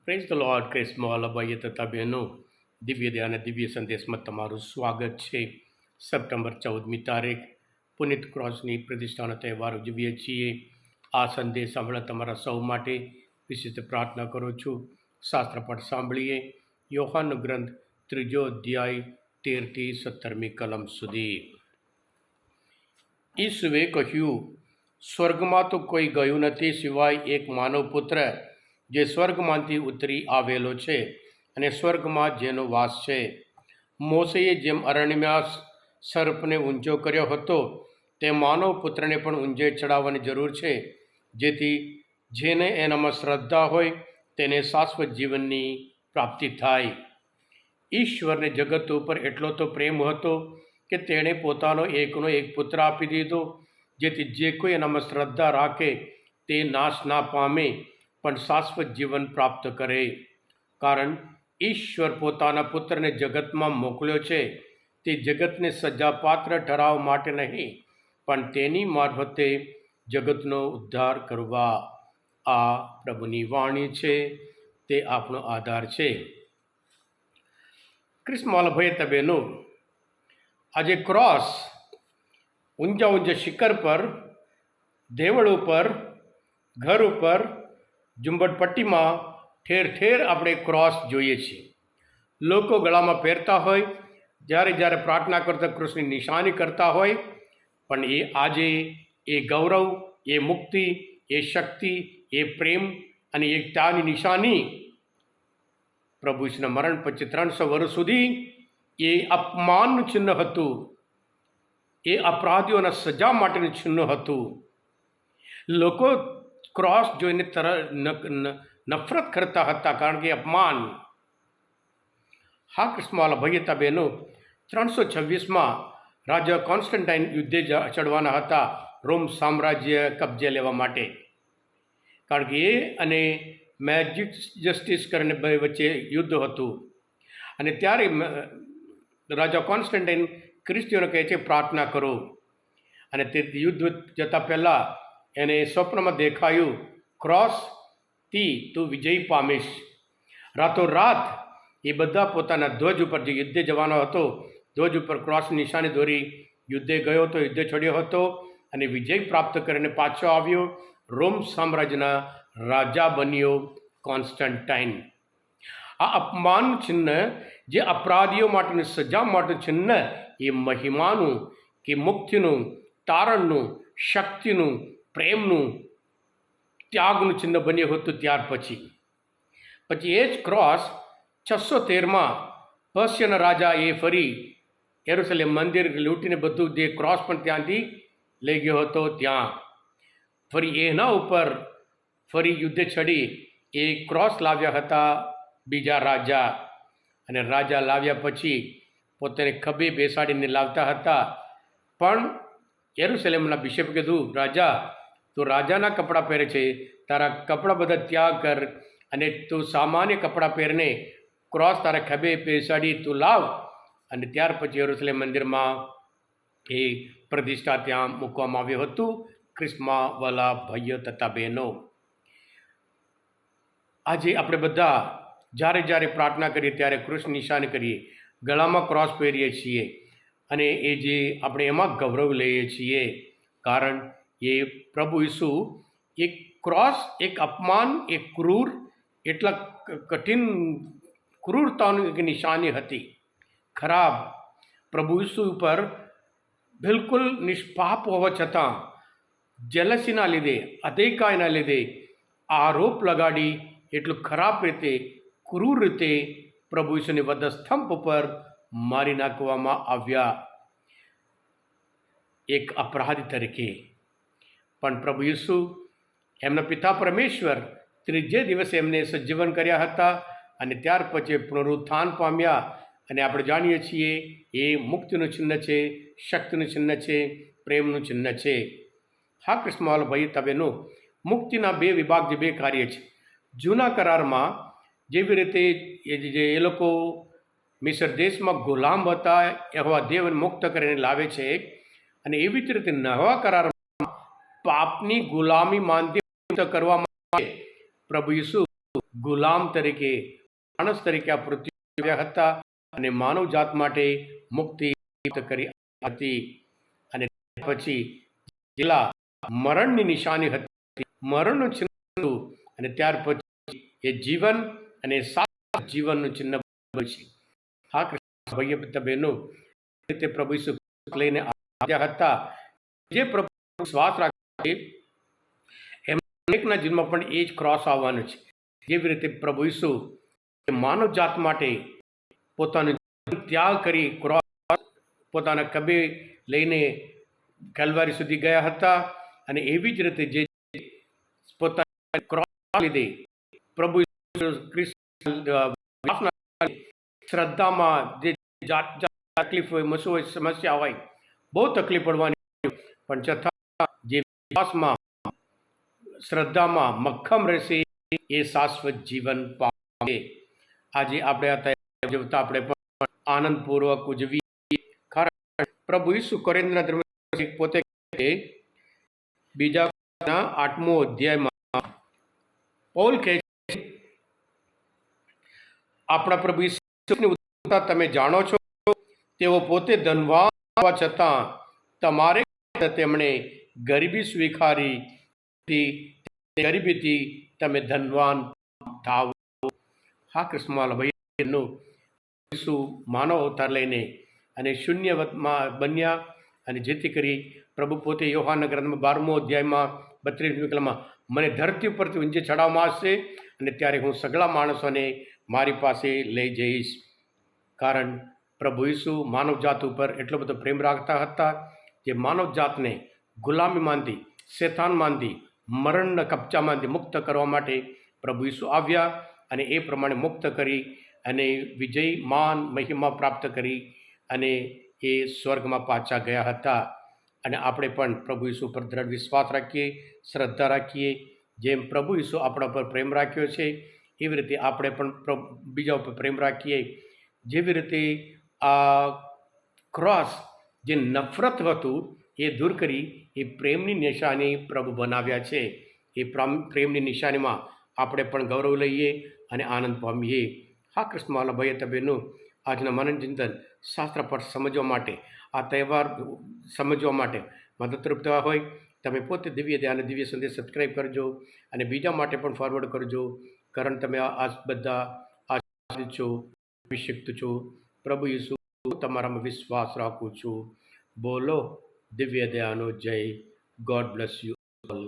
Praise the lord. ક્રિસ્મો ભાઈઓ તથા બહેનો, દિવ્ય દયા અને દિવ્ય સંદેશમાં તમારું સ્વાગત છે. સપ્ટેમ્બર 14મી તારીખ પુનિત ક્રોસની પ્રતિષ્ઠાનો તહેવાર ઉજવીએ છીએ. આ સંદેશ સાંભળવા તમારા સૌ માટે વિશેષ પ્રાર્થના કરું છું. શાસ્ત્રપાઠ સાંભળીએ. યોહાનનો ગ્રંથ 3 અધ્યાય 13થી 17મી કલમ સુધી. ઈસુએ કહ્યું, સ્વર્ગમાં તો કોઈ ગયું નથી સિવાય એક માનવ પુત્ર, જે સ્વર્ગમાંથી ઉતરી આવેલો છે અને સ્વર્ગમાં જેનો વાસ છે. મોશેએ જેમ અરણ્યમાં સર્પને ઊંચો કર્યો હતો, તે માનવ પુત્રને પણ ઊંચે ચડાવવાની જરૂર છે, જેથી જેને એનામાં શ્રદ્ધા હોય તેને શાશ્વત જીવનની પ્રાપ્તિ થાય. ઈશ્વરને જગત ઉપર એટલો તો પ્રેમ હતો કે તેણે પોતાનો એકનો એક પુત્ર આપી દીધો, જેથી જે કોઈ એનામાં શ્રદ્ધા રાખે તે નાશ ના પામે પણ શાશ્વત જીવન પ્રાપ્ત કરે. કારણ ઈશ્વર પોતાના પુત્રને જગતમાં મોકલ્યો છે તે જગતને સજાપાત્ર ઠરાવવા માટે નહીં, પણ તેની મારફતે જગતનો ઉદ્ધાર કરવા. આ પ્રભુની વાણી છે, તે આપણો આધાર છે. ક્રિસ્મોલ ભાઈ તબેનો, આજે ક્રોસ ઊંચા શિખર પર, દેવળ ઉપર, ઘર ઉપર, ઝુંપડપટ્ટીમાં ઠેર ઠેર આપણે ક્રોસ જોઈએ છીએ. લોકો ગળામાં પહેરતા હોય, જ્યારે પ્રાર્થના કરતા કૃષ્ણની નિશાની કરતા હોય, પણ એ આજે એ ગૌરવ, એ મુક્તિ, એ શક્તિ, એ પ્રેમ અને એકતાની નિશાની પ્રભુ ઈસુના મરણ પછી 300 વર્ષ સુધી એ અપમાનનું ચિહ્ન હતું, એ અપરાધીઓના સજા માટેનું ચિહ્ન હતું. લોકો ક્રોસ જોઈને નફરત કરતા હતા, કારણ કે અપમાન. હા ક્રિસ્મવાલા ભાઈ હતા બહેનો, 326માં રાજા કોન્સ્ટન્ટાઇન યુદ્ધે ચડવાના હતા રોમ સામ્રાજ્ય કબજે લેવા માટે, કારણ કે એ અને મેજિસ્ટિસ કરીને બે વચ્ચે યુદ્ધ હતું. અને ત્યારે રાજા કોન્સ્ટન્ટાઇન ખ્રિસ્તીઓને કહે છે પ્રાર્થના કરો. અને તે યુદ્ધ જતાં પહેલાં એને સ્વપ્નમાં દેખાયું, ક્રોસથી તું વિજય પામીશ. રાતોરાત એ બધા પોતાના ધ્વજ ઉપર, જે યુદ્ધે જવાનો હતો, ધ્વજ ઉપર ક્રોસ નિશાની દોરી યુદ્ધે ગયો હતો, યુદ્ધે છોડ્યો હતો અને વિજય પ્રાપ્ત કરીને પાછો આવ્યો. રોમ સામ્રાજ્યના રાજા બન્યો કોન્સ્ટન્ટાઇન. આ અપમાન ચિહ્ન, જે અપરાધીઓ માટેનું સજા માટેનું ચિહ્ન, એ મહિમાનું કે મુક્તિનું, તારણનું, શક્તિનું, પ્રેમનું, ત્યાગનું ચિહ્ન બન્યું હતું. ત્યાર પછી એ જ ક્રોસ 613માં પર્શિયાના રાજા એ ફરી યરુશલેમ મંદિર લૂંટીને બધું જે ક્રોસ પણ ત્યાંથી લઈ ગયો હતો, ત્યાં ફરી એના ઉપર ફરી યુદ્ધે ચડી એ ક્રોસ લાવ્યા હતા બીજા રાજા. અને રાજા લાવ્યા પછી પોતાને ખભે બેસાડીને લાવતા હતા. પણ યરુશલેમના બિશપે કીધું, રાજા તું રાજાના કપડાં પહેરે છે, તારા કપડાં બધા ત્યાગ કર અને તું સામાન્ય કપડાં પહેરને ક્રોસ તારા ખભે બેસાડી તું લાવ. અને ત્યાર પછી યરુશલેમ મંદિરમાં એ પ્રતિષ્ઠા ત્યાં મૂકવામાં આવ્યું હતું. ક્રિસ્માવાલા ભાઈઓ તથા બહેનો, આજે આપણે બધા જ્યારે પ્રાર્થના કરીએ ત્યારે કૃષ્ણ નિશાન કરીએ, ગળામાં ક્રોસ પહેરીએ છીએ અને એ જે આપણે એમાં ગૌરવ લઈએ છીએ. કારણ એ પ્રભુ ઈસુ એક ક્રોસ, એક અપમાન, એક ક્રૂર, એટલા કઠિન ક્રૂરતાની એક નિશાની હતી, ખરાબ. પ્રભુ ઈસુ ઉપર બિલકુલ નિષ્પાપ હોવા છતાં જેલસીના લીધે, અધિકારના લીધે આરોપ લગાડી એટલું ખરાબ રીતે, ક્રૂર રીતે પ્રભુ ઈસુને વધસ્તંભ ઉપર મારી નાખવામાં આવ્યા એક અપરાધી તરીકે. પણ પ્રભુ ઈસુ, એમના પિતા પરમેશ્વર, ત્રીજે દિવસે એમને સજીવન કર્યા હતા અને ત્યાર પછી પુનરુત્થાન પામ્યા. અને આપણે જાણીએ છીએ એ મુક્તિનું ચિહ્ન છે, શક્તિનું ચિહ્ન છે, પ્રેમનું ચિહ્ન છે. હા કૃષ્ણવાલા ભાઈ તબેનો, મુક્તિના બે વિભાગ, જે બે કાર્ય છે. જૂના કરારમાં જેવી રીતે એ લોકો મિસર દેશમાં ગુલામ હતા, એવા દેવને મુક્ત કરીને લાવે છે, અને એવી જ રીતે નવા કરારમાં પાપની ગુલામીમાંથી મુક્ત કરવા માટે પ્રભુ ઈસુ ગુલામ તરીકે માણસ તરીકે આ પૃથ્વી પર આવ્યા હતા અને માનવ જાત માટે મુક્તિ પ્રાપ્ત કરી હતી. અને પછી જેલા મરણની નિશાની હતી, મરણનું ચિહ્ન હતું, અને ત્યાર પછી એ જીવન અને શાશ્વત જીવનનું ચિહ્ન બન્યું છે. હા કૃષ્ણ ભાઈઓ બહેનો, રીતે પ્રભુ ઈસુ લઈને આવ્યા હતા. જે પ્રભુ શ્વાસ રાખે એમના અનેકના જીવનમાં પણ એ જ ક્રોસ આવવાનું છે. જેવી રીતે પ્રભુ ઈસુ માનવ જાત માટે પોતાનો ત્યાગ કરી ક્રોસ પોતાના ખભે લઈને કેલ્વારી સુધી ગયા હતા, અને એવી જ રીતે જે પોતાના ક્રોસ લીધે પ્રભુ શ્રદ્ધામાં જે જાત તકલીફ હોય, હોય, સમસ્યા હોય, બહુ તકલીફ પડવાની, પણ છતાં જે વિશ્વાસમાં શ્રદ્ધામાં મક્ખમ રહેશે એ શાશ્વત જીવન પામે. આજે આપણે ઉજવતા આપણે પણ આનંદપૂર્વક ઉજવીએ, કારણ પ્રભુ ઈસુ કોરિન્થના ધર્મ પોતે બીજા 8મો અધ્યાયમાં પૌલ કહે છે, આપણા પ્રભુ ઈસુની ઉદારતા તમે જાણો છો. તેઓ પોતે ધનવાન હોવા છતાં તમારે તેમણે ગરીબી સ્વીકારી, ગરીબીથી તમે ધનવાન થાવ. હા કૃષ્ણ ભાઈનો ઈસુ માનવ અવતાર લઈને અને શૂન્યમાં બન્યા, અને જેથી કરી પ્રભુ પોતે યોહાનના ગ્રંથમાં 12મો અધ્યાયમાં 32મી કલમમાં મને ધરતી ઉપરથી ઊંચે ચડાવવામાં આવશે, અને ત્યારે હું સગળા માણસોને મારી પાસે લઈ જઈશ. કારણ પ્રભુ ઈસુ માનવ જાત ઉપર એટલો બધો પ્રેમ રાખતા હતા, જે માનવ જાતને ગુલામીમાંથી, શેતાનમાંથી, મરણના કબજામાંથી મુક્ત કરવા માટે પ્રભુ ઈસુ આવ્યા, અને એ પ્રમાણે મુક્ત કરી અને વિજય, માન, મહિમા પ્રાપ્ત કરી અને એ સ્વર્ગમાં પાછા ગયા હતા. અને આપણે પણ પ્રભુ ઈસુ પર દ્રઢ વિશ્વાસ રાખીએ, શ્રદ્ધા રાખીએ. જેમ પ્રભુ ઈસુ આપણા પર પ્રેમ રાખ્યો છે, એવી રીતે આપણે પણ બીજા ઉપર પ્રેમ રાખીએ. જેવી રીતે આ ક્રોસ જે નફરત હતું એ દૂર કરી એ પ્રેમની નિશાની પ્રભુ બનાવ્યા છે. એ પ્રેમની નિશાનીમાં આપણે પણ ગૌરવ લઈએ અને આનંદ પામીએ. હા કૃષ્ણવાલા ભાઈ બહેનો, આજના મનન ચિંતન શાસ્ત્ર પાઠ સમજવા માટે, આ તહેવાર સમજવા માટે મદદરૂપ થવા હોય, તમે પોતે દિવ્ય ધ્યાન, દિવ્ય સંદેશ સબસ્ક્રાઈબ કરજો અને બીજા માટે પણ ફોરવર્ડ કરજો. કારણ તમે આ બધા આશીર્વાદિત છો, અભિષિક્ત છો. પ્રભુ ઈસુ તમારામાં વિશ્વાસ રાખું છું. બોલો દિવ્ય દયાનો જય. God bless you all.